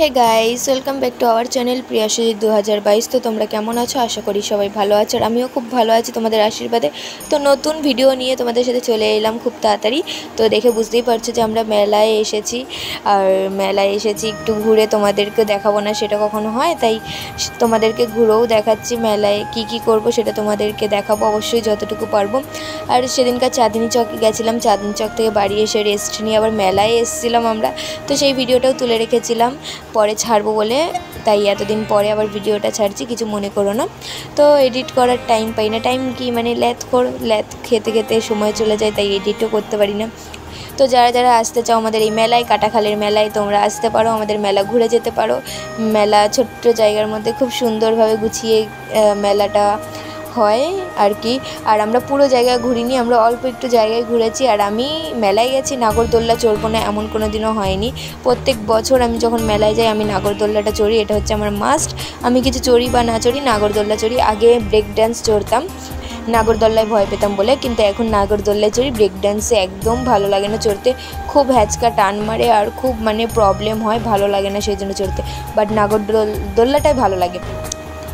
Hey guys, welcome back to our channel Priyashis 2022। তো তোমরা কেমন আছো? আশা করি সবাই ভালো আছো, আর আমিও খুব ভালো আছি তোমাদের আশীর্বাদে। তো নতুন ভিডিও নিয়ে তোমাদের সাথে চলে এলাম খুব তাড়াতাড়ি। তো দেখে বুঝতেই পারছো যে আমরা মেলায় এসেছি, আর মেলায় এসেছি একটু ঘুরে তোমাদেরকে দেখাবো না সেটা কখনো হয়, তাই তোমাদেরকে ঘুরেও দেখাচ্ছি। মেলায় কি কি করব সেটা তোমাদেরকে দেখাবো অবশ্যই যতটুকু পারবো। আর সেদিনকার চাঁদনি চক গেছিলাম, চাঁদনি চক থেকে বাড়ি এসে রেস্ট নিয়ে আবার মেলায় এসেছিলাম আমরা। তো সেই ভিডিওটাও তুলে রেখেছিলাম, পরে ছাড়বো বলে, তাই এতদিন পরে আবার ভিডিওটা ছাড়ছি, কিছু মনে করো না। তো এডিট করার টাইম পাই না, টাইম কি মানে ল্যাথ খেতে খেতে সময় চলে যায়, তাই এডিটও করতে পারি না। তো যারা যারা আসতে চাও আমাদের এই মেলায়, কাটাখালের মেলায়, তোমরা আসতে পারো, আমাদের মেলা ঘুরে যেতে পারো। মেলা ছোট্ট জায়গার মধ্যে খুব সুন্দরভাবে গুছিয়ে মেলাটা হয় আর কি। আর আমরা পুরো জায়গায় ঘুরিনি, আমরা অল্প একটু জায়গায় ঘুরেছি। আর আমি মেলায় গেছি, নাগরদোল্লা চড়বো না এমন কোনো দিনও হয়নি। প্রত্যেক বছর আমি যখন মেলায় যাই আমি নাগরদোল্লাটা চড়ি, এটা হচ্ছে আমার মাস্ট। আমি কিছু চড়ি বা না চড়ি, নাগরদোল্লা চড়ি। আগে ব্রেক ড্যান্স চড়তাম, নাগরদোল্লায় ভয় পেতাম বলে, কিন্তু এখন নাগরদোল্লায় চড়ি। ব্রেক ড্যান্সে একদম ভালো লাগে না চড়তে, খুব হ্যাচকা টান মারে আর খুব মানে প্রবলেম হয়, ভালো লাগে না সেই জন্য চড়তে। বাট নাগরদোল্লাটাই ভালো লাগে।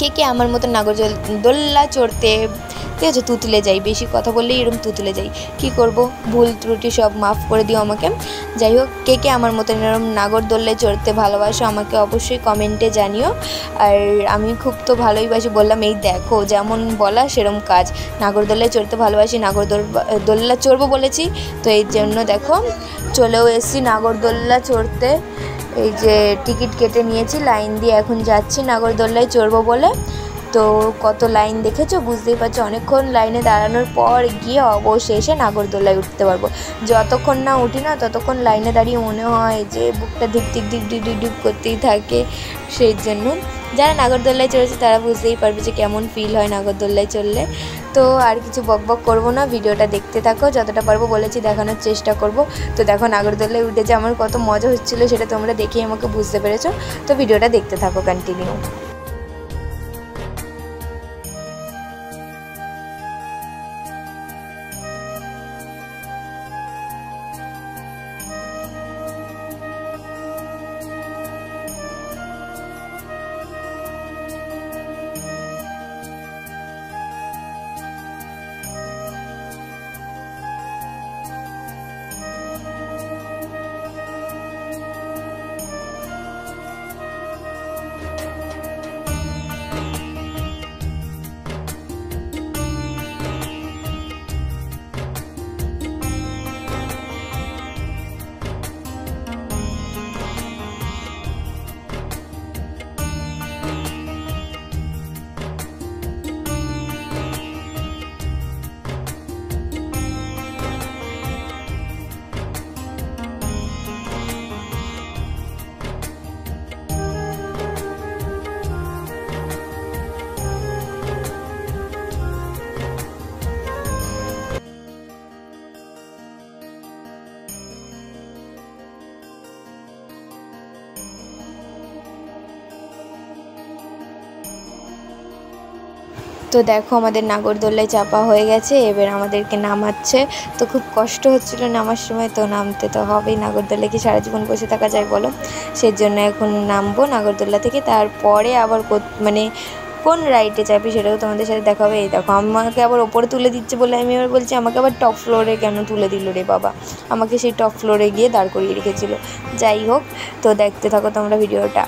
কে কে আমার মতো নাগরদোল্লা চড়তে, ঠিক আছে? তুতলে যাই, বেশি কথা বললেই এরকম তুতলে যাই, কি করব, ভুল ত্রুটি সব মাফ করে দিও আমাকে। যাই হোক, কে কে আমার মতো এরকম নাগরদোল্লায় চড়তে ভালোবাসো আমাকে অবশ্যই কমেন্টে জানিও। আর আমি খুব তো ভালোই বাসি, বললাম এই দেখো যেমন বলা সেরকম কাজ। নাগরদোল্লায় চড়তে ভালোবাসি, নাগরদোল্লা চড়বো বলেছি, তো এই জন্য দেখো চলেও এসেছি নাগরদোল্লা চড়তে। এই যে টিকিট কেটে নিয়েছি, লাইন দিয়ে এখন যাচ্ছি নাগরদোল্লায় চড়বো বলে। তো কত লাইন দেখেছো, বুঝতেই পারছো। অনেকক্ষণ লাইনে দাঁড়ানোর পর গিয়ে অবশেষে নাগরদোল্লায় উঠতে পারবো। যতক্ষণ না উঠি না ততক্ষণ লাইনে দাঁড়িয়ে মনে হয় যে বুকটা ধিক ধিক ধিক ধিক ধিক ধিক করতেই থাকে। সেই জন্য যারা নাগরদোল্লায় চড়েছে তারা বুঝতেই পারবে যে কেমন ফিল হয় নাগরদোল্লায় চড়লে। তো আর কিছু বকবক করবো না, ভিডিওটা দেখতে থাকো, যতটা পারবো বলেছি দেখানোর চেষ্টা করব। তো দেখো নাগরদোল্লায় উঠে যে আমার কত মজা হচ্ছিলো সেটা তোমরা দেখেই আমাকে বুঝতে পেরেছো। তো ভিডিওটা দেখতে থাকো কন্টিনিউ। তো দেখো আমাদের নাগরদোল্লায় চাপা হয়ে গেছে, এবার আমাদেরকে নামাচ্ছে। তো খুব কষ্ট হচ্ছিল নামার সময়, তো নামতে তো হবেই, নাগরদোল্লায় কি সারা জীবন বসে থাকা যায় বলো? সেই জন্য এখন নামবো নাগরদোল্লা থেকে, তারপরে আবার মানে কোন রাইডে চাপি সেটাও তোমাদের সাথে দেখাবে। এই দেখো আমাকে আবার ওপরে তুলে দিচ্ছে বলে আমি এবার বলছি আমাকে আবার টপ ফ্লোরে কেন তুলে দিল রে বাবা, আমাকে সেই টপ ফ্লোরে গিয়ে দাঁড় করিয়ে রেখেছিল। যাই হোক, তো দেখতে থাকো তোমরা ভিডিওটা।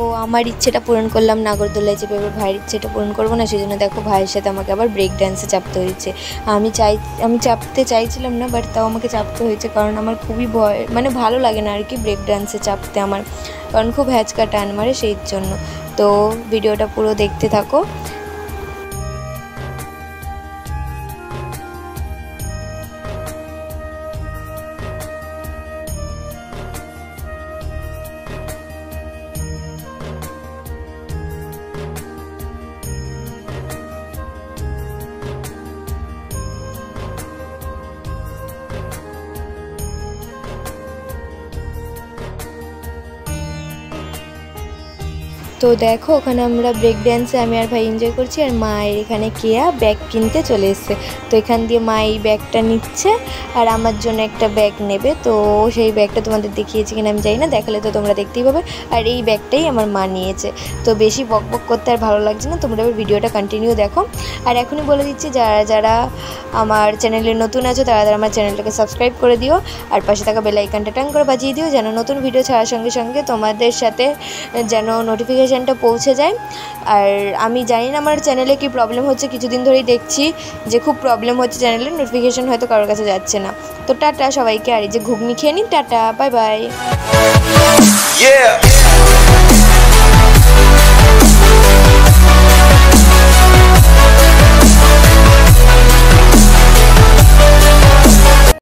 তো আমার ইচ্ছেটা পূরণ করলাম নাগরদোল্লায় চেপে, এবার ভাইয়ের ইচ্ছেটা পূরণ করবো না, সেই জন্য দেখো ভাইয়ের সাথে আমাকে আবার ব্রেক ডান্সে চাপতে হয়েছে। আমি চাপতে চাইছিলাম না, বাট তাও আমাকে চাপতে হয়েছে, কারণ আমার খুবই ভয়, মানে ভালো লাগে না আর কি ব্রেক ডান্সে চাপতে আমার, কারণ খুব হ্যাচকা টান মারে সেই জন্য। তো ভিডিওটা পুরো দেখতে থাকো। তো দেখো ওখানে আমরা ব্রেক ড্যান্সে আমি আর ভাই এনজয় করছি, আর মায়ের এখানে কেয়া ব্যাগ কিনতে চলে এসছে। তো এখান দিয়ে মা এই ব্যাগটা নিচ্ছে আর আমার জন্য একটা ব্যাগ নেবে। তো সেই ব্যাগটা তোমাদের দেখিয়েছি কিনা আমি জানি না, দেখালে তো তোমরা দেখতেই পাবে। আর এই ব্যাগটাই আমার মা নিয়েছে। তো বেশি বক বক করতে আর ভালো লাগছে না, তোমরা এবার ভিডিওটা কন্টিনিউ দেখো। আর এখনই বলে দিচ্ছি যারা যারা আমার চ্যানেলে নতুন আছো তারা তারা আমার চ্যানেলটাকে সাবস্ক্রাইব করে দিও, আর পাশে থাকা বেল আইকনটা টাং করে বাজিয়ে দিও, যেন নতুন ভিডিও ছাড়ার সঙ্গে সঙ্গে তোমাদের সাথে যেন নোটিফিকেশানটা পৌঁছে যায়। আর আমি জানি না আমার চ্যানেলে কি প্রবলেম হচ্ছে, কিছুদিন ধরেই দেখছি যে খুব প্রবলেম হচ্ছে চ্যানেলের, নোটিফিকেশান হয়তো কারোর কাছে যাচ্ছে না। তো টাটা সবাইকে, আর এই যে ঘুগনি খেয়ে নিন, টাটা, বাই বাই।